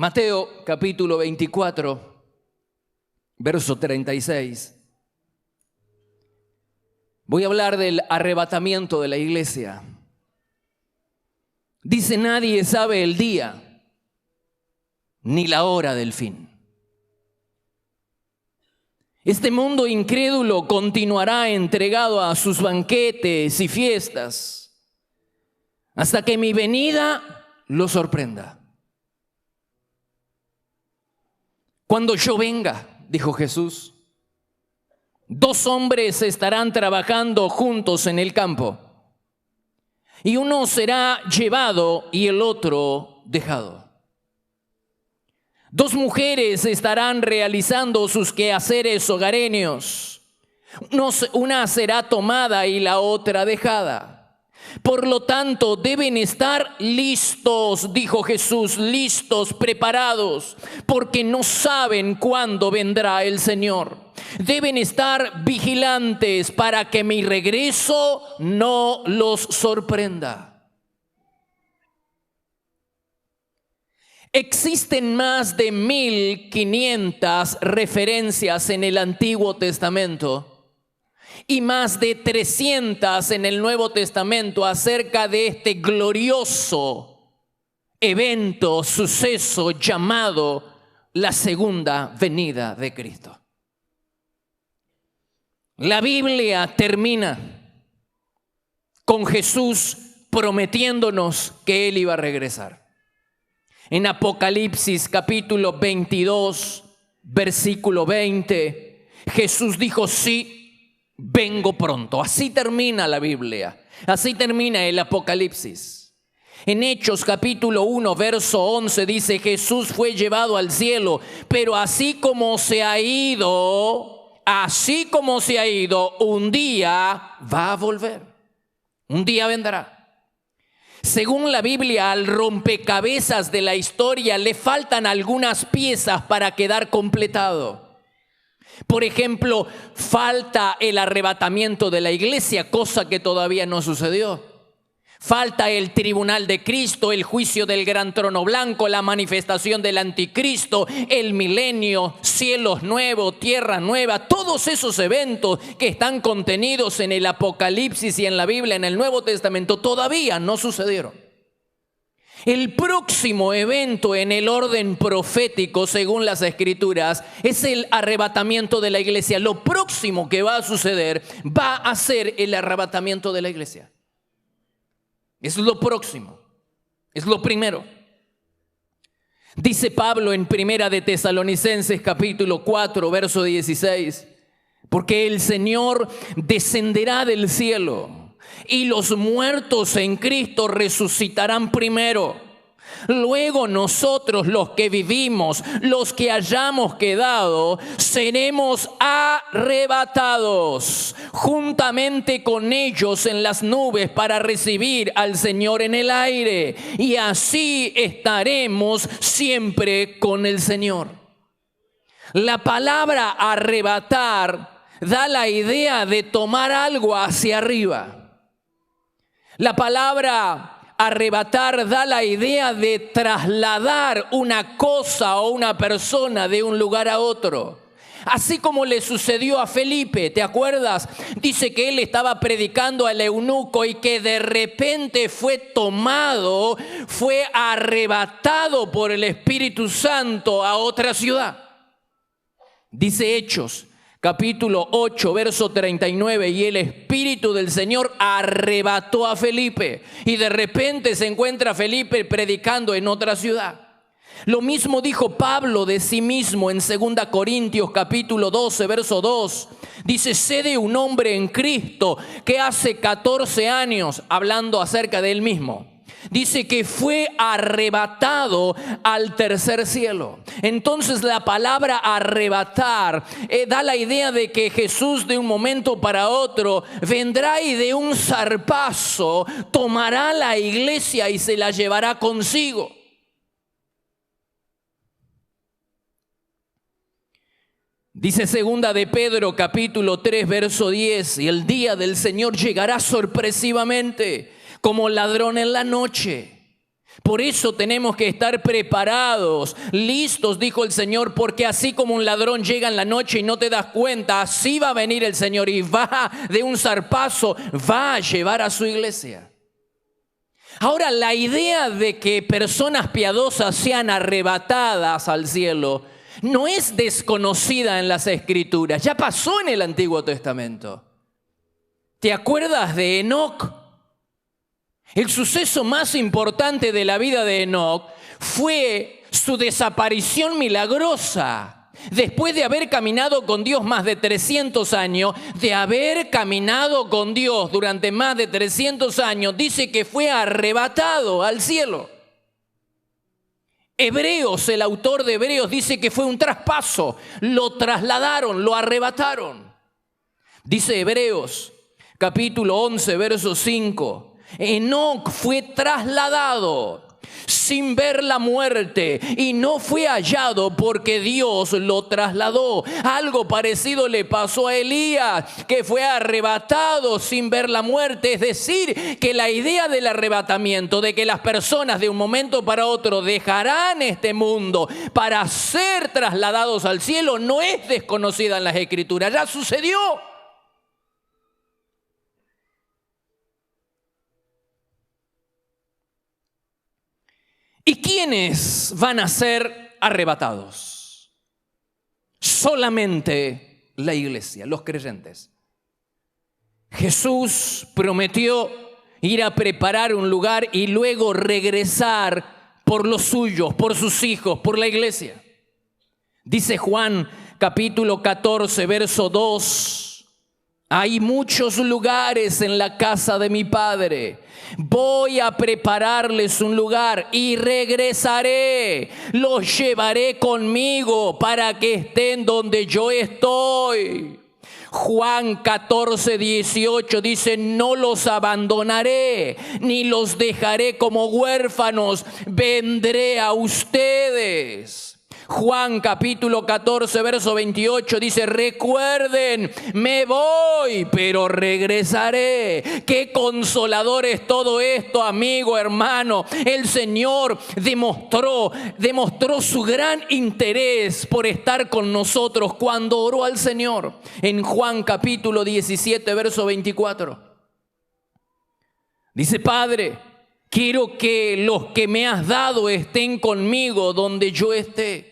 Mateo capítulo 24, verso 36. Voy a hablar del arrebatamiento de la iglesia. Dice: nadie sabe el día ni la hora del fin. Este mundo incrédulo continuará entregado a sus banquetes y fiestas hasta que mi venida lo sorprenda. Cuando yo venga, dijo Jesús, 2 hombres estarán trabajando juntos en el campo, y uno será llevado y el otro dejado. 2 mujeres estarán realizando sus quehaceres hogareños. Una será tomada y la otra dejada. Por lo tanto, deben estar listos, dijo Jesús, listos, preparados, porque no saben cuándo vendrá el Señor. Deben estar vigilantes para que mi regreso no los sorprenda. Existen más de 1500 referencias en el Antiguo Testamento y más de 300 en el Nuevo Testamento acerca de este glorioso evento, suceso llamado la segunda venida de Cristo. La Biblia termina con Jesús prometiéndonos que Él iba a regresar. En Apocalipsis capítulo 22, versículo 20, Jesús dijo: sí, vengo pronto. Así termina la Biblia, así termina el Apocalipsis. En Hechos capítulo 1, verso 11 dice: Jesús fue llevado al cielo, pero así como se ha ido, un día va a volver. Un día vendrá. Según la Biblia, al rompecabezas de la historia le faltan algunas piezas para quedar completado. Por ejemplo, falta el arrebatamiento de la iglesia, cosa que todavía no sucedió. Falta el tribunal de Cristo, el juicio del gran trono blanco, la manifestación del anticristo, el milenio, cielos nuevos, tierra nueva. Todos esos eventos que están contenidos en el Apocalipsis y en la Biblia, en el Nuevo Testamento, todavía no sucedieron. El próximo evento en el orden profético, según las Escrituras, es el arrebatamiento de la iglesia. Lo próximo que va a suceder va a ser el arrebatamiento de la iglesia. Es lo próximo, es lo primero. Dice Pablo en Primera de Tesalonicenses capítulo 4, verso 16, porque el Señor descenderá del cielo y los muertos en Cristo resucitarán primero. Luego nosotros, los que vivimos, los que hayamos quedado, seremos arrebatados juntamente con ellos en las nubes para recibir al Señor en el aire. Y así estaremos siempre con el Señor. La palabra arrebatar da la idea de tomar algo hacia arriba. La palabra arrebatar da la idea de trasladar una cosa o una persona de un lugar a otro. Así como le sucedió a Felipe, ¿te acuerdas? Dice que él estaba predicando al eunuco y que de repente fue tomado, fue arrebatado por el Espíritu Santo a otra ciudad. Dice Hechos capítulo 8, verso 39, y el Espíritu del Señor arrebató a Felipe y de repente se encuentra Felipe predicando en otra ciudad. Lo mismo dijo Pablo de sí mismo en 2 Corintios capítulo 12, verso 2. Dice: sé de un hombre en Cristo que hace 14 años, hablando acerca de él mismo, dice que fue arrebatado al tercer cielo. Entonces la palabra arrebatar da la idea de que Jesús de un momento para otro vendrá y de un zarpazo tomará la iglesia y se la llevará consigo. Dice 2 de Pedro capítulo 3 verso 10: y el día del Señor llegará sorpresivamente como ladrón en la noche. Por eso tenemos que estar preparados, listos, dijo el Señor, porque así como un ladrón llega en la noche y no te das cuenta, así va a venir el Señor y va de un zarpazo, va a llevar a su iglesia. Ahora, la idea de que personas piadosas sean arrebatadas al cielo no es desconocida en las Escrituras, ya pasó en el Antiguo Testamento. ¿Te acuerdas de Enoc? El suceso más importante de la vida de Enoc fue su desaparición milagrosa. Después de haber caminado con Dios más de 300 años, de haber caminado con Dios durante más de 300 años, dice que fue arrebatado al cielo. Hebreos, el autor de Hebreos, dice que fue un traspaso. Lo trasladaron, lo arrebataron. Dice Hebreos, capítulo 11, verso 5. Enoc fue trasladado sin ver la muerte y no fue hallado porque Dios lo trasladó. Algo parecido le pasó a Elías, que fue arrebatado sin ver la muerte. Es decir, que la idea del arrebatamiento, de que las personas de un momento para otro dejarán este mundo para ser trasladados al cielo, no es desconocida en las Escrituras, ya sucedió. ¿Y quiénes van a ser arrebatados? Solamente la iglesia, los creyentes. Jesús prometió ir a preparar un lugar y luego regresar por los suyos, por sus hijos, por la iglesia. Dice Juan capítulo 14, verso 2. Hay muchos lugares en la casa de mi Padre. Voy a prepararles un lugar y regresaré. Los llevaré conmigo para que estén donde yo estoy. Juan 14, 18 dice: no los abandonaré, ni los dejaré como huérfanos. Vendré a ustedes. Juan capítulo 14, verso 28 dice: recuerden, me voy, pero regresaré. Qué consolador es todo esto, amigo, hermano. El Señor demostró su gran interés por estar con nosotros cuando oró al Señor. En Juan capítulo 17, verso 24. Dice: Padre, quiero que los que me has dado estén conmigo donde yo esté.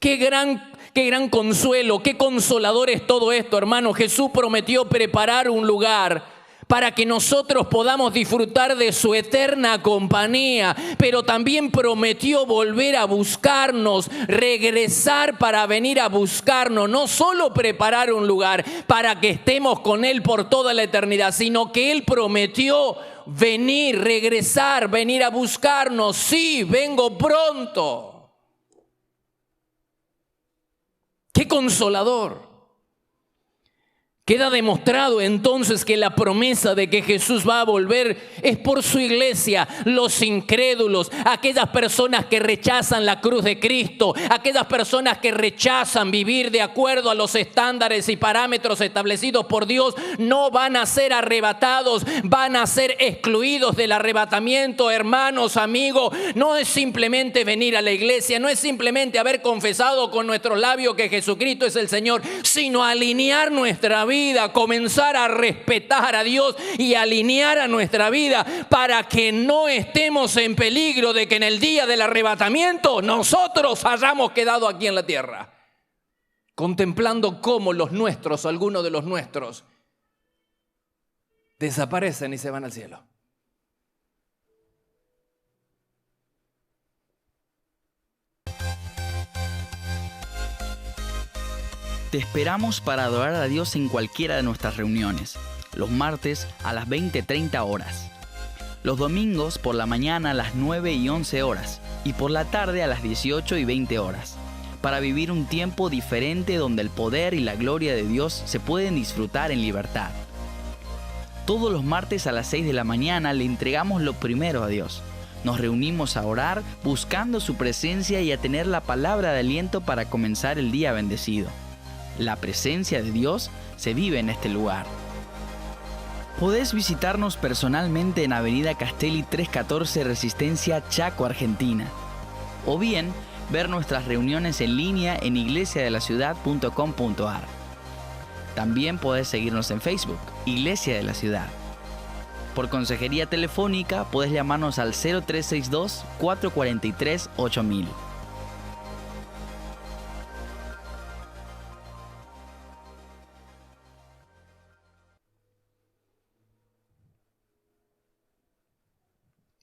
Qué gran consuelo, qué consolador es todo esto, hermano. Jesús prometió preparar un lugar para que nosotros podamos disfrutar de su eterna compañía, pero también prometió volver a buscarnos, regresar para venir a buscarnos. No solo preparar un lugar para que estemos con Él por toda la eternidad, sino que Él prometió venir, regresar, venir a buscarnos. Sí, vengo pronto. ¡Qué consolador! Queda demostrado entonces que la promesa de que Jesús va a volver es por su iglesia, los incrédulos, aquellas personas que rechazan la cruz de Cristo, aquellas personas que rechazan vivir de acuerdo a los estándares y parámetros establecidos por Dios, no van a ser arrebatados, van a ser excluidos del arrebatamiento. Hermanos, amigos, no es simplemente venir a la iglesia, no es simplemente haber confesado con nuestros labios que Jesucristo es el Señor, sino alinear nuestra vida, comenzar a respetar a Dios y alinear a nuestra vida para que no estemos en peligro de que en el día del arrebatamiento nosotros hayamos quedado aquí en la tierra, contemplando cómo los nuestros, algunos de los nuestros, desaparecen y se van al cielo. Te esperamos para adorar a Dios en cualquiera de nuestras reuniones, los martes a las 20:30 horas, los domingos por la mañana a las 9 y 11 horas y por la tarde a las 18 y 20 horas, para vivir un tiempo diferente donde el poder y la gloria de Dios se pueden disfrutar en libertad. Todos los martes a las 6 de la mañana le entregamos lo primero a Dios. Nos reunimos a orar buscando su presencia y a tener la palabra de aliento para comenzar el día bendecido. La presencia de Dios se vive en este lugar. Podés visitarnos personalmente en Avenida Castelli 314, Resistencia, Chaco, Argentina. O bien, ver nuestras reuniones en línea en iglesiadelaciudad.com.ar. También podés seguirnos en Facebook, Iglesia de la Ciudad. Por consejería telefónica, podés llamarnos al 0362-443-8000.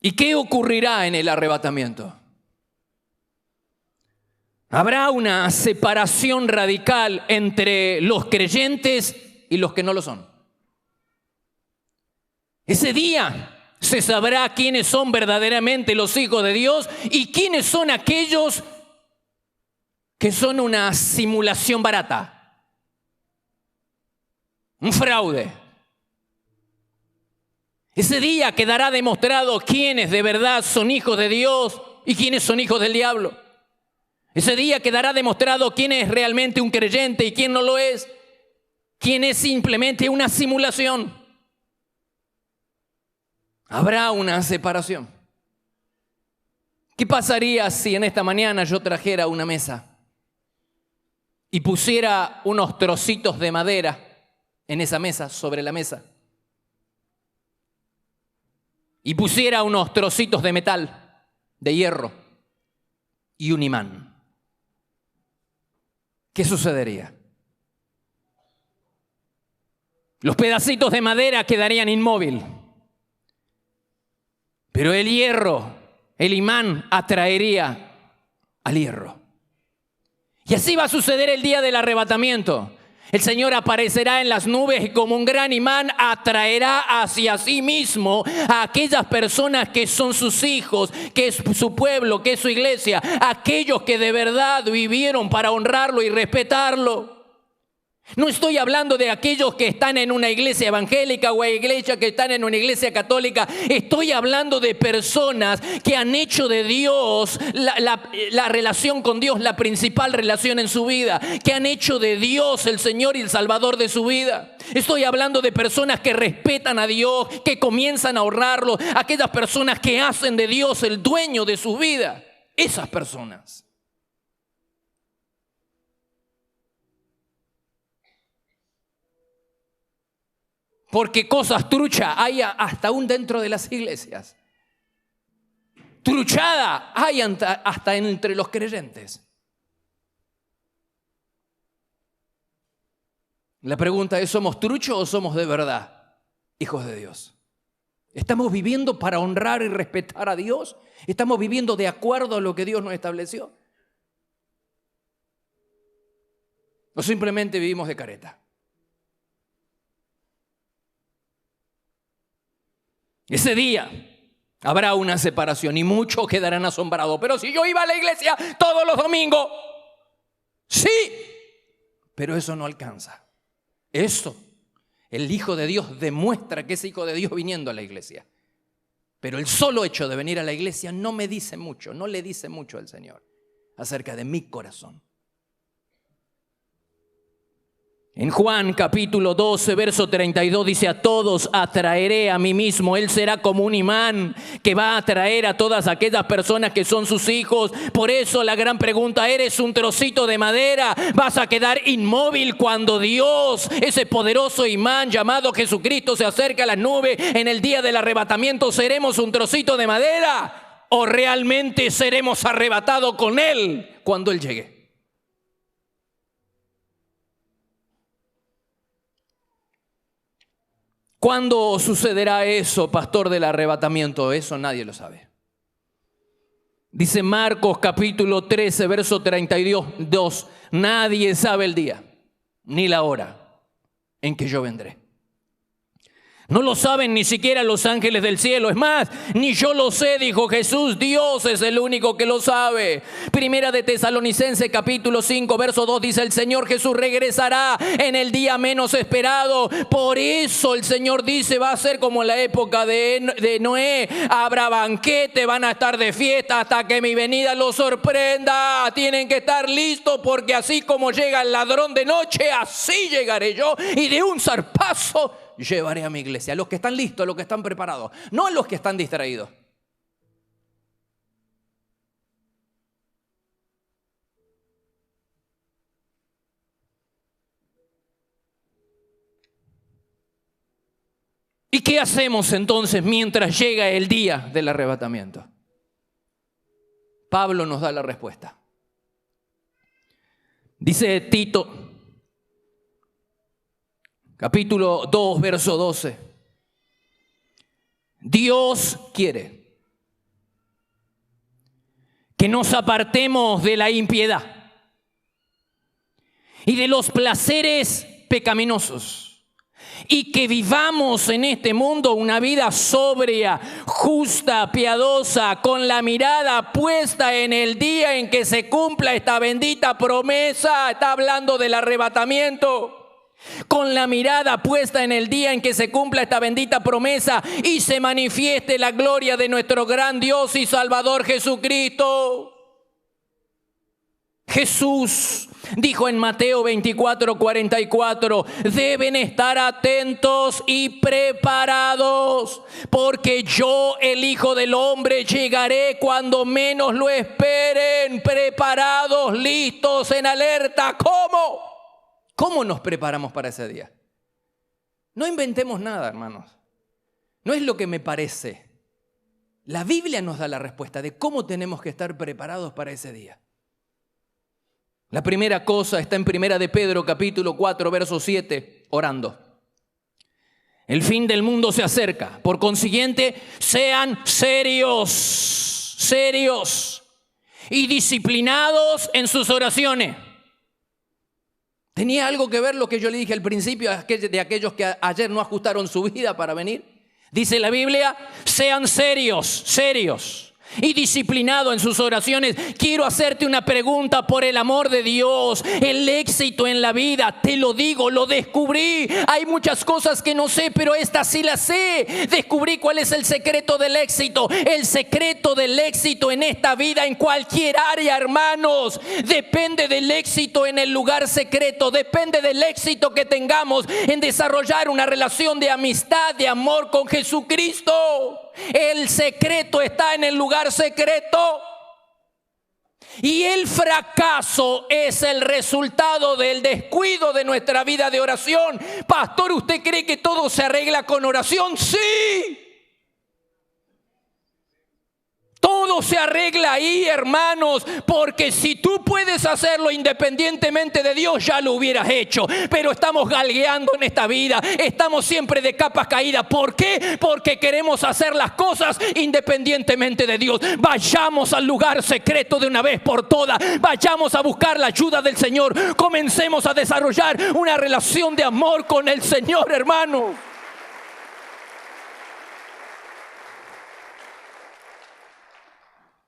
¿Y qué ocurrirá en el arrebatamiento? Habrá una separación radical entre los creyentes y los que no lo son. Ese día se sabrá quiénes son verdaderamente los hijos de Dios y quiénes son aquellos que son una simulación barata, un fraude. Ese día quedará demostrado quiénes de verdad son hijos de Dios y quiénes son hijos del diablo. Ese día quedará demostrado quién es realmente un creyente y quién no lo es. Quién es simplemente una simulación. Habrá una separación. ¿Qué pasaría si en esta mañana yo trajera una mesa y pusiera unos trocitos de madera en esa mesa, sobre la mesa? Y pusiera unos trocitos de metal, de hierro y un imán. ¿Qué sucedería? Los pedacitos de madera quedarían inmóviles, pero el hierro, el imán, atraería al hierro. Y así va a suceder el día del arrebatamiento. El Señor aparecerá en las nubes y como un gran imán atraerá hacia sí mismo a aquellas personas que son sus hijos, que es su pueblo, que es su iglesia, aquellos que de verdad vivieron para honrarlo y respetarlo. No estoy hablando de aquellos que están en una iglesia evangélica o iglesia que están en una iglesia católica. Estoy hablando de personas que han hecho de Dios la relación con Dios la principal relación en su vida. Que han hecho de Dios el Señor y el Salvador de su vida. Estoy hablando de personas que respetan a Dios, que comienzan a honrarlo. Aquellas personas que hacen de Dios el dueño de su vida. Esas personas. Porque cosas truchas hay hasta aún dentro de las iglesias. Truchada hay hasta entre los creyentes. La pregunta es, ¿somos truchos o somos de verdad hijos de Dios? ¿Estamos viviendo para honrar y respetar a Dios? ¿Estamos viviendo de acuerdo a lo que Dios nos estableció? ¿O simplemente vivimos de careta? Ese día habrá una separación y muchos quedarán asombrados. Pero si yo iba a la iglesia todos los domingos, sí, pero eso no alcanza. Eso, el Hijo de Dios demuestra que es Hijo de Dios viniendo a la iglesia. Pero el solo hecho de venir a la iglesia no me dice mucho, no le dice mucho al Señor acerca de mi corazón. En Juan capítulo 12, verso 32 dice: a todos atraeré a mí mismo. Él será como un imán que va a atraer a todas aquellas personas que son sus hijos. Por eso la gran pregunta, ¿eres un trocito de madera? ¿Vas a quedar inmóvil cuando Dios, ese poderoso imán llamado Jesucristo, se acerca a las nubes en el día del arrebatamiento? ¿Seremos un trocito de madera? ¿O realmente seremos arrebatados con Él cuando Él llegue? ¿Cuándo sucederá eso, pastor, del arrebatamiento? Eso nadie lo sabe. Dice Marcos capítulo 13, verso 32, nadie sabe el día ni la hora en que yo vendré. No lo saben ni siquiera los ángeles del cielo. Es más, ni yo lo sé, dijo Jesús. Dios es el único que lo sabe. Primera de Tesalonicenses capítulo 5, verso 2 dice: el Señor Jesús regresará en el día menos esperado. Por eso el Señor dice, va a ser como en la época de Noé. Habrá banquete, van a estar de fiesta hasta que mi venida los sorprenda. Tienen que estar listos porque así como llega el ladrón de noche, así llegaré yo. Y de un zarpazo llevaré a mi iglesia. A los que están listos, a los que están preparados, no a los que están distraídos. ¿Y qué hacemos entonces mientras llega el día del arrebatamiento? Pablo nos da la respuesta. Dice Tito, capítulo 2, verso 12. Dios quiere que nos apartemos de la impiedad y de los placeres pecaminosos, y que vivamos en este mundo una vida sobria, justa, piadosa, con la mirada puesta en el día en que se cumpla esta bendita promesa. Está hablando del arrebatamiento. Con la mirada puesta en el día en que se cumpla esta bendita promesa y se manifieste la gloria de nuestro gran Dios y Salvador Jesucristo. Jesús dijo en Mateo 24:44, deben estar atentos y preparados, porque yo, el Hijo del Hombre, llegaré cuando menos lo esperen, preparados, listos, en alerta. ¿Cómo? ¿Cómo nos preparamos para ese día? No inventemos nada, hermanos. No es lo que me parece. La Biblia nos da la respuesta de cómo tenemos que estar preparados para ese día. La primera cosa está en Primera de Pedro, capítulo 4, verso 7, orando. El fin del mundo se acerca. Por consiguiente, sean serios y disciplinados en sus oraciones. ¿Tenía algo que ver lo que yo le dije al principio de aquellos que ayer no ajustaron su vida para venir? Dice la Biblia, sean serios y disciplinado en sus oraciones. Quiero hacerte una pregunta por el amor de Dios. El éxito en la vida, te lo digo, lo descubrí. Hay muchas cosas que no sé, pero esta sí la sé. Descubrí cuál es el secreto del éxito. El secreto del éxito en esta vida, en cualquier área, hermanos, depende del éxito en el lugar secreto. Depende del éxito que tengamos en desarrollar una relación de amistad, de amor con Jesucristo. El secreto está en el lugar secreto. Y el fracaso es el resultado del descuido de nuestra vida de oración. Pastor, ¿usted cree que todo se arregla con oración? Sí. Todo se arregla ahí, hermanos, porque si tú puedes hacerlo independientemente de Dios, ya lo hubieras hecho. Pero estamos galgueando en esta vida, estamos siempre de capas caídas. ¿Por qué? Porque queremos hacer las cosas independientemente de Dios. Vayamos al lugar secreto de una vez por todas. Vayamos a buscar la ayuda del Señor. Comencemos a desarrollar una relación de amor con el Señor, hermano.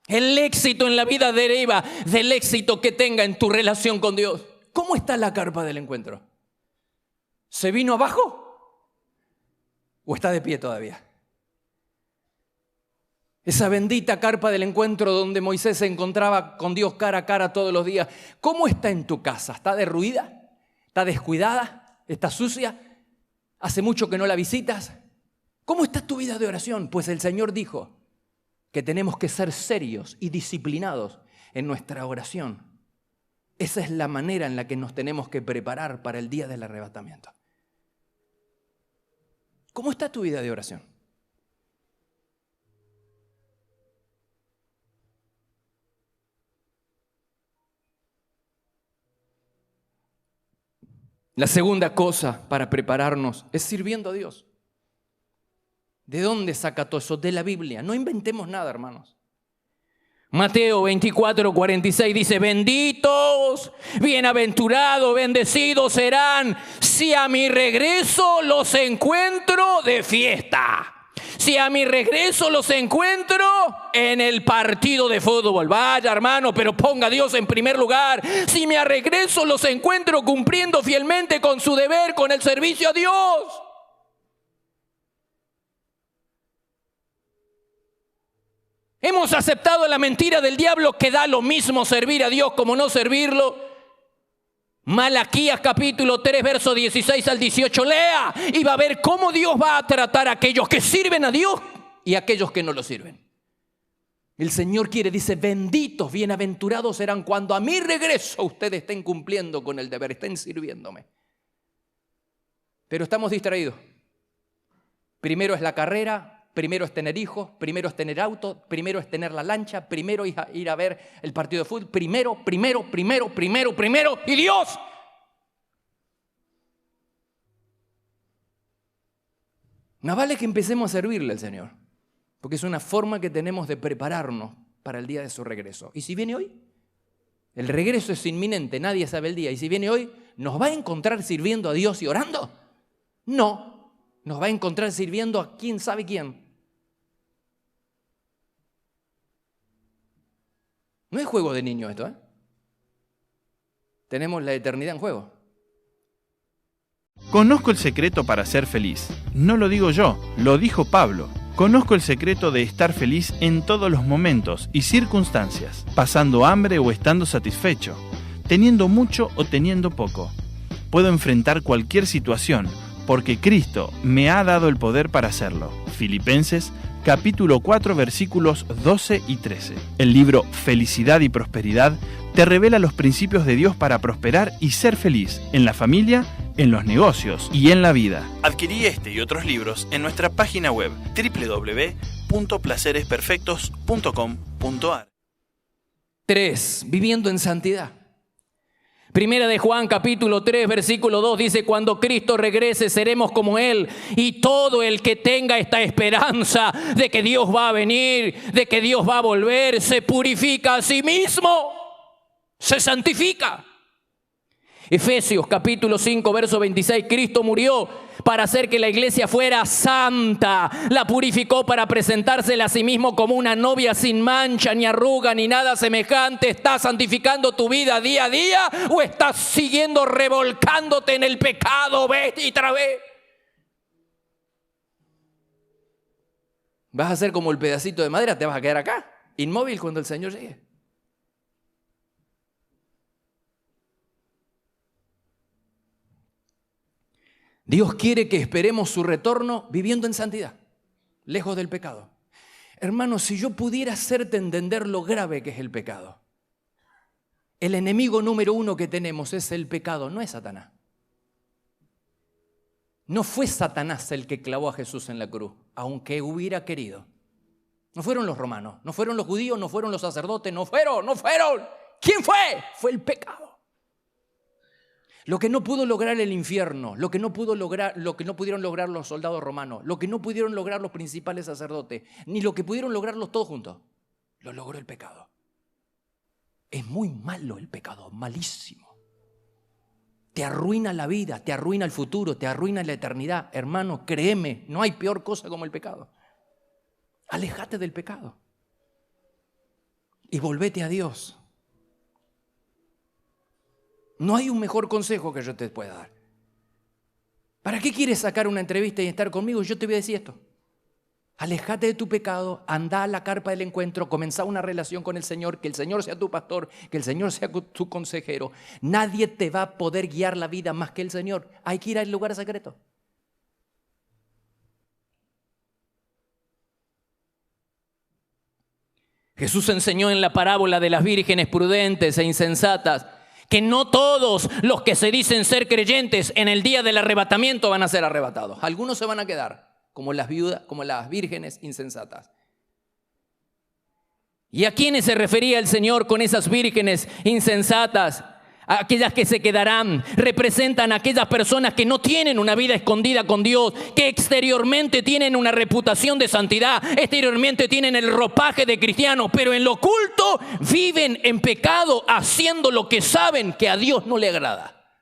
El éxito en la vida deriva del éxito que tenga en tu relación con Dios. ¿Cómo está la carpa del encuentro? ¿Se vino abajo? ¿O está de pie todavía? Esa bendita carpa del encuentro donde Moisés se encontraba con Dios cara a cara todos los días. ¿Cómo está en tu casa? ¿Está derruida? ¿Está descuidada? ¿Está sucia? ¿Hace mucho que no la visitas? ¿Cómo está tu vida de oración? Pues el Señor dijo que tenemos que ser serios y disciplinados en nuestra oración. Esa es la manera en la que nos tenemos que preparar para el día del arrebatamiento. ¿Cómo está tu vida de oración? La segunda cosa para prepararnos es sirviendo a Dios. ¿De dónde saca todo eso? De la Biblia. No inventemos nada, hermanos. Mateo 24:46 dice: benditos, bienaventurados, bendecidos serán si a mi regreso los encuentro de fiesta. Si a mi regreso los encuentro en el partido de fútbol. Vaya, hermano, pero ponga a Dios en primer lugar. Si a regreso los encuentro cumpliendo fielmente con su deber, con el servicio a Dios. Hemos aceptado la mentira del diablo que da lo mismo servir a Dios como no servirlo. Malaquías capítulo 3, verso 16 al 18. Lea y va a ver cómo Dios va a tratar a aquellos que sirven a Dios y a aquellos que no lo sirven. El Señor quiere, dice, benditos, bienaventurados serán cuando a mi regreso ustedes estén cumpliendo con el deber, estén sirviéndome. Pero estamos distraídos. Primero es la carrera, primero es tener hijos, primero es tener auto, primero es tener la lancha, primero ir a ver el partido de fútbol, primero, y Dios. Más vale que empecemos a servirle al Señor, porque es una forma que tenemos de prepararnos para el día de su regreso. ¿Y si viene hoy? El regreso es inminente, nadie sabe el día. ¿Y si viene hoy, nos va a encontrar sirviendo a Dios y orando? No, nos va a encontrar sirviendo a quién sabe quién. No es juego de niño esto, ¿eh? Tenemos la eternidad en juego. Conozco el secreto para ser feliz. No lo digo yo, lo dijo Pablo. Conozco el secreto de estar feliz en todos los momentos y circunstancias, pasando hambre o estando satisfecho, teniendo mucho o teniendo poco. Puedo enfrentar cualquier situación, porque Cristo me ha dado el poder para hacerlo. Filipenses capítulo 4 versículos 12 y 13. El libro Felicidad y Prosperidad te revela los principios de Dios para prosperar y ser feliz en la familia, en los negocios y en la vida. Adquirí este y otros libros en nuestra página web www.placeresperfectos.com.ar. 3. Viviendo en santidad. Primera de Juan capítulo 3 versículo 2 dice: cuando Cristo regrese seremos como Él, y todo el que tenga esta esperanza de que Dios va a venir, de que Dios va a volver, se purifica a sí mismo, se santifica. Efesios capítulo 5 verso 26, Cristo murió para hacer que la iglesia fuera santa, la purificó para presentársela a sí mismo como una novia sin mancha, ni arruga, ni nada semejante. ¿Estás santificando tu vida día a día o estás siguiendo revolcándote en el pecado vez y otra vez? Vas a ser como el pedacito de madera, te vas a quedar acá, inmóvil cuando el Señor llegue. Dios quiere que esperemos su retorno viviendo en santidad, lejos del pecado. Hermanos, si yo pudiera hacerte entender lo grave que es el pecado. El enemigo número uno que tenemos es el pecado, no es Satanás. No fue Satanás el que clavó a Jesús en la cruz, aunque hubiera querido. No fueron los romanos, no fueron los judíos, no fueron los sacerdotes, no fueron. ¿Quién fue? Fue el pecado. Lo que no pudo lograr el infierno, lo que no pudieron lograr los soldados romanos, lo que no pudieron lograr los principales sacerdotes, ni lo que pudieron lograrlos todos juntos, lo logró el pecado. Es muy malo el pecado, malísimo. Te arruina la vida, te arruina el futuro, te arruina la eternidad. Hermano, créeme, no hay peor cosa como el pecado. Aléjate del pecado y volvete a Dios. No hay un mejor consejo que yo te pueda dar. ¿Para qué quieres sacar una entrevista y estar conmigo? Yo te voy a decir esto. Aléjate de tu pecado, anda a la carpa del encuentro, comenzá una relación con el Señor, que el Señor sea tu pastor, que el Señor sea tu consejero. Nadie te va a poder guiar la vida más que el Señor. Hay que ir al lugar secreto. Jesús enseñó en la parábola de las vírgenes prudentes e insensatas que no todos los que se dicen ser creyentes en el día del arrebatamiento van a ser arrebatados. Algunos se van a quedar, como las viudas, como las vírgenes insensatas. ¿Y a quiénes se refería el Señor con esas vírgenes insensatas? Aquellas que se quedarán representan a aquellas personas que no tienen una vida escondida con Dios, que exteriormente tienen una reputación de santidad, exteriormente tienen el ropaje de cristianos, pero en lo oculto viven en pecado, haciendo lo que saben que a Dios no le agrada.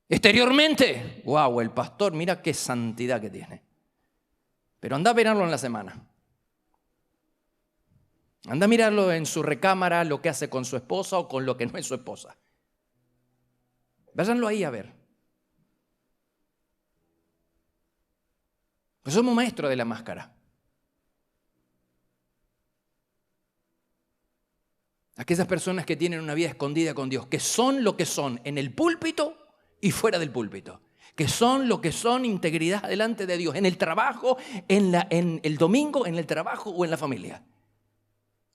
Exteriormente, wow, el pastor, mira qué santidad que tiene. Pero anda a verlo en la semana. Anda a mirarlo en su recámara, lo que hace con su esposa o con lo que no es su esposa. Váyanlo ahí a ver. Pues somos maestros de la máscara. Aquellas personas que tienen una vida escondida con Dios, que son lo que son en el púlpito y fuera del púlpito. Que son lo que son, integridad delante de Dios, en el trabajo, en el domingo, en el trabajo o en la familia.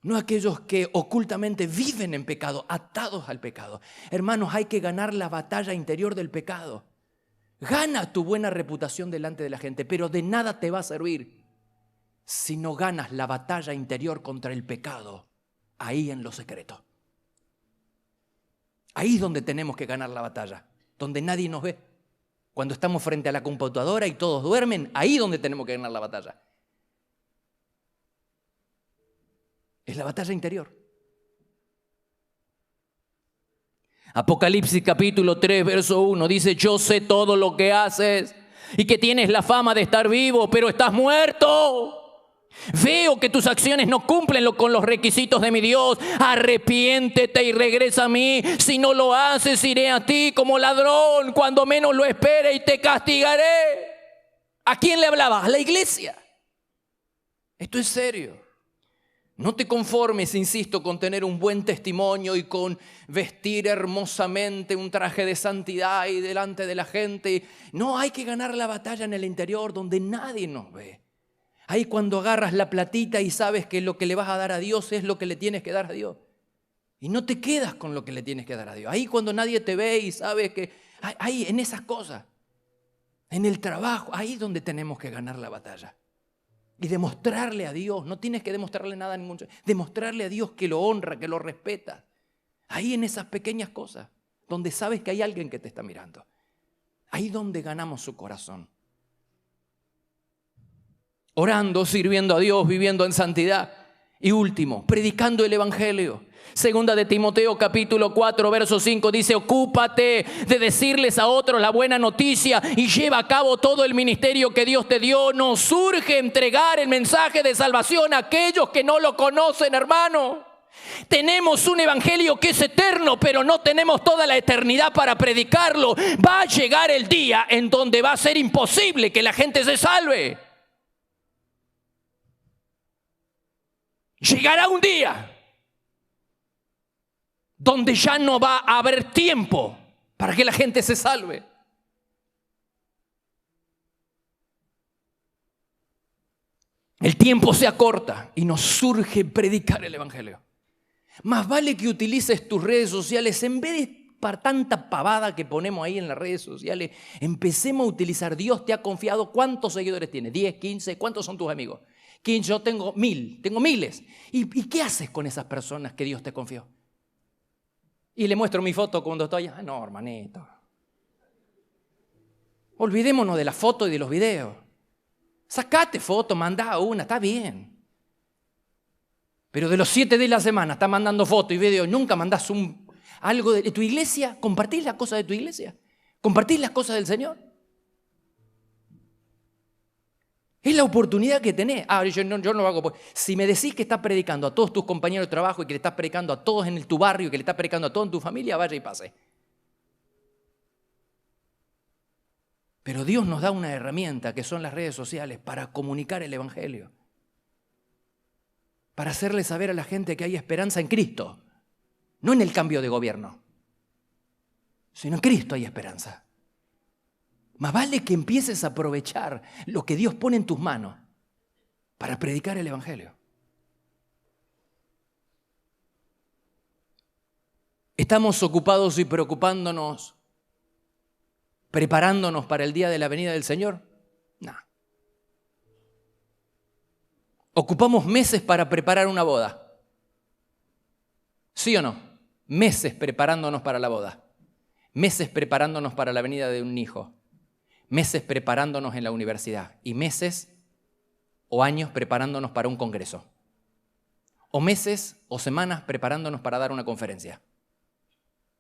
No aquellos que ocultamente viven en pecado, atados al pecado. Hermanos, hay que ganar la batalla interior del pecado. Gana tu buena reputación delante de la gente, pero de nada te va a servir si no ganas la batalla interior contra el pecado, ahí en lo secreto. Ahí es donde tenemos que ganar la batalla, donde nadie nos ve. Cuando estamos frente a la computadora y todos duermen, ahí es donde tenemos que ganar la batalla. Es la batalla interior. Apocalipsis capítulo 3, verso 1 dice: yo sé todo lo que haces y que tienes la fama de estar vivo, pero estás muerto. Veo que tus acciones no cumplen con los requisitos de mi Dios. Arrepiéntete y regresa a mí. Si no lo haces, iré a ti como ladrón cuando menos lo espere y te castigaré. ¿A quién le hablaba? A la iglesia. Esto es serio. No te conformes, insisto, con tener un buen testimonio y con vestir hermosamente un traje de santidad y delante de la gente. No, hay que ganar la batalla en el interior donde nadie nos ve. Ahí cuando agarras la platita y sabes que lo que le vas a dar a Dios es lo que le tienes que dar a Dios. Y no te quedas con lo que le tienes que dar a Dios. Ahí cuando nadie te ve y sabes que... Ahí en esas cosas, en el trabajo, ahí es donde tenemos que ganar la batalla. Y demostrarle a Dios, no tienes que demostrarle nada a ningún... Demostrarle a Dios que lo honra, que lo respeta. Ahí en esas pequeñas cosas, donde sabes que hay alguien que te está mirando. Ahí donde ganamos su corazón. Orando, sirviendo a Dios, viviendo en santidad. Y último, predicando el evangelio. Segunda de Timoteo capítulo 4 verso 5 dice: ocúpate de decirles a otros la buena noticia y lleva a cabo todo el ministerio que Dios te dio. Nos urge entregar el mensaje de salvación a aquellos que no lo conocen, hermano. Tenemos un evangelio que es eterno, pero no tenemos toda la eternidad para predicarlo. Va a llegar el día en donde va a ser imposible que la gente se salve. Llegará un día donde ya no va a haber tiempo para que la gente se salve. El tiempo se acorta y nos surge predicar el evangelio. Más vale que utilices tus redes sociales en vez de para tanta pavada que ponemos ahí en las redes sociales. Empecemos a utilizar. Dios te ha confiado. ¿Cuántos seguidores tienes? 10, 15. ¿Cuántos son tus amigos? 15. Yo tengo 1000. Tengo miles. ¿Y qué haces con esas personas que Dios te confió? Y le muestro mi foto cuando estoy allá. No, hermanito. Olvidémonos de la foto y de los videos. Sacate foto, mandá una, está bien. Pero de los 7 días de la semana estás mandando foto y video y nunca mandás algo de tu iglesia. ¿Compartís las cosas de tu iglesia? ¿Compartís las cosas del Señor? Es la oportunidad que tenés. Yo no lo hago. Si me decís que estás predicando a todos tus compañeros de trabajo y que le estás predicando a todos en tu barrio y que le estás predicando a todos en tu familia, vaya y pase. Pero Dios nos da una herramienta que son las redes sociales para comunicar el evangelio. Para hacerle saber a la gente que hay esperanza en Cristo. No en el cambio de gobierno, sino en Cristo hay esperanza. Más vale que empieces a aprovechar lo que Dios pone en tus manos para predicar el evangelio. ¿Estamos ocupados y preocupándonos, preparándonos para el día de la venida del Señor? No. ¿Ocupamos meses para preparar una boda? ¿Sí o no? Meses preparándonos para la boda. Meses preparándonos para la venida de un hijo. Meses preparándonos en la universidad. Y meses o años preparándonos para un congreso. O meses o semanas preparándonos para dar una conferencia.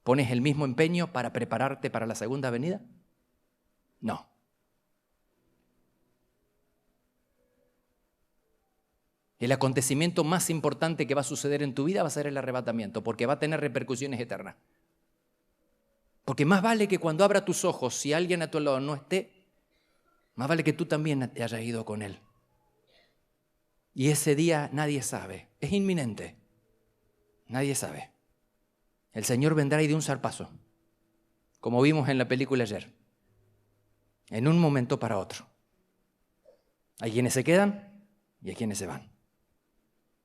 ¿Pones el mismo empeño para prepararte para la segunda venida? No. El acontecimiento más importante que va a suceder en tu vida va a ser el arrebatamiento, porque va a tener repercusiones eternas. Porque más vale que cuando abra tus ojos, si alguien a tu lado no esté, más vale que tú también te hayas ido con él. Y ese día nadie sabe, es inminente. Nadie sabe. El Señor vendrá y de un zarpazo, como vimos en la película ayer, en un momento para otro. Hay quienes se quedan y hay quienes se van.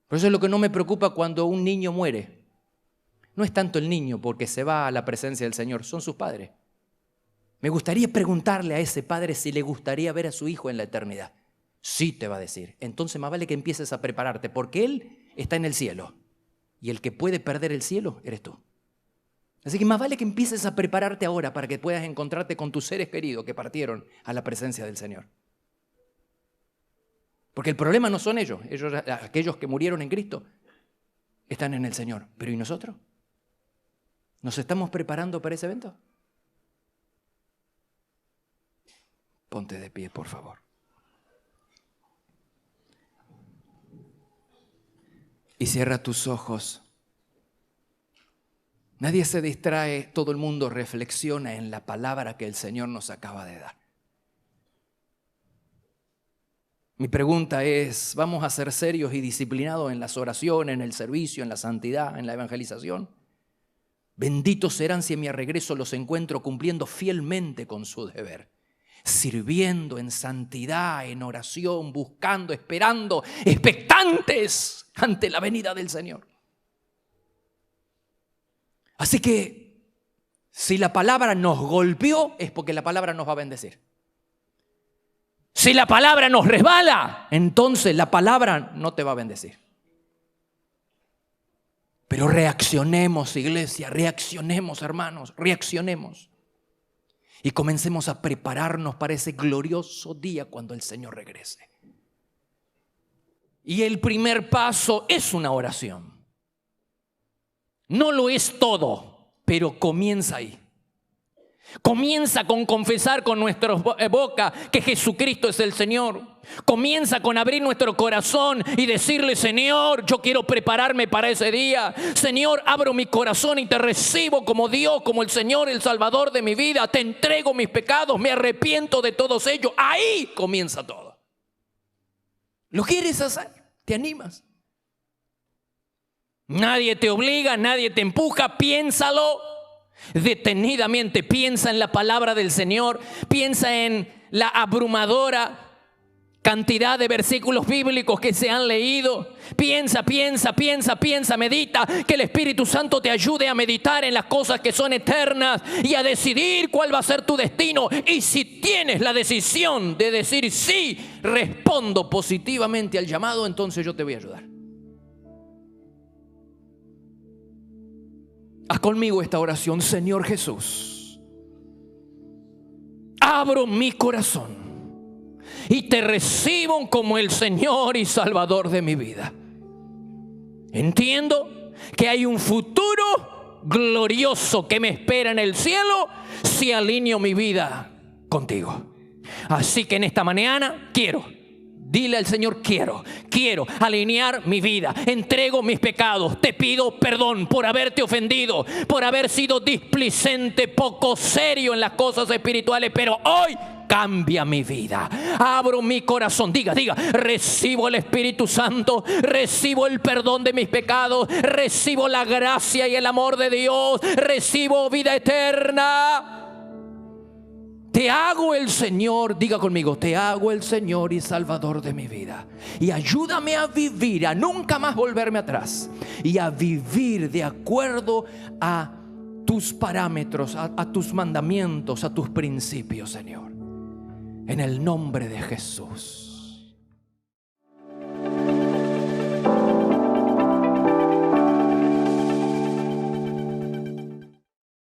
Por eso es lo que no me preocupa cuando un niño muere. No es tanto el niño porque se va a la presencia del Señor, son sus padres. Me gustaría preguntarle a ese padre si le gustaría ver a su hijo en la eternidad. Sí, te va a decir. Entonces más vale que empieces a prepararte, porque Él está en el cielo. Y el que puede perder el cielo eres tú. Así que más vale que empieces a prepararte ahora para que puedas encontrarte con tus seres queridos que partieron a la presencia del Señor. Porque el problema no son ellos, aquellos que murieron en Cristo, están en el Señor. Pero ¿y nosotros? ¿Nos estamos preparando para ese evento? Ponte de pie, por favor. Y cierra tus ojos. Nadie se distrae, todo el mundo reflexiona en la palabra que el Señor nos acaba de dar. Mi pregunta es, ¿vamos a ser serios y disciplinados en las oraciones, en el servicio, en la santidad, en la evangelización? Benditos serán si a mi regreso los encuentro cumpliendo fielmente con su deber, sirviendo en santidad, en oración, buscando, esperando, expectantes ante la venida del Señor. Así que, si la palabra nos golpeó, es porque la palabra nos va a bendecir. Si la palabra nos resbala, entonces la palabra no te va a bendecir. Pero reaccionemos, iglesia, reaccionemos, hermanos, reaccionemos. Y comencemos a prepararnos para ese glorioso día cuando el Señor regrese. Y el primer paso es una oración. No lo es todo, pero comienza ahí. Comienza con confesar con nuestra boca que Jesucristo es el Señor. Comienza con abrir nuestro corazón y decirle: Señor, yo quiero prepararme para ese día. Señor, abro mi corazón y te recibo como Dios, como el Señor, el Salvador de mi vida. Te entrego mis pecados, me arrepiento de todos ellos. Ahí comienza todo. ¿Lo quieres hacer? ¿Te animas? Nadie te obliga, nadie te empuja, piénsalo detenidamente, piensa en la palabra del Señor, piensa en la abrumadora cantidad de versículos bíblicos que se han leído. Piensa, medita, que el Espíritu Santo te ayude a meditar en las cosas que son eternas y a decidir cuál va a ser tu destino. Y si tienes la decisión de decir sí, respondo positivamente al llamado, entonces yo te voy a ayudar. Haz conmigo esta oración: Señor Jesús, abro mi corazón y te recibo como el Señor y Salvador de mi vida. Entiendo que hay un futuro glorioso que me espera en el cielo si alineo mi vida contigo. Así que en esta mañana dile al Señor: quiero alinear mi vida. Entrego mis pecados. Te pido perdón por haberte ofendido, por haber sido displicente, poco serio en las cosas espirituales. Pero hoy cambia mi vida. Abro mi corazón. Diga, recibo el Espíritu Santo, recibo el perdón de mis pecados, recibo la gracia y el amor de Dios, recibo vida eterna. Te hago el Señor, diga conmigo, te hago el Señor y Salvador de mi vida. Y ayúdame a vivir, a nunca más volverme atrás. Y a vivir de acuerdo a tus parámetros, a tus mandamientos, a tus principios, Señor. En el nombre de Jesús.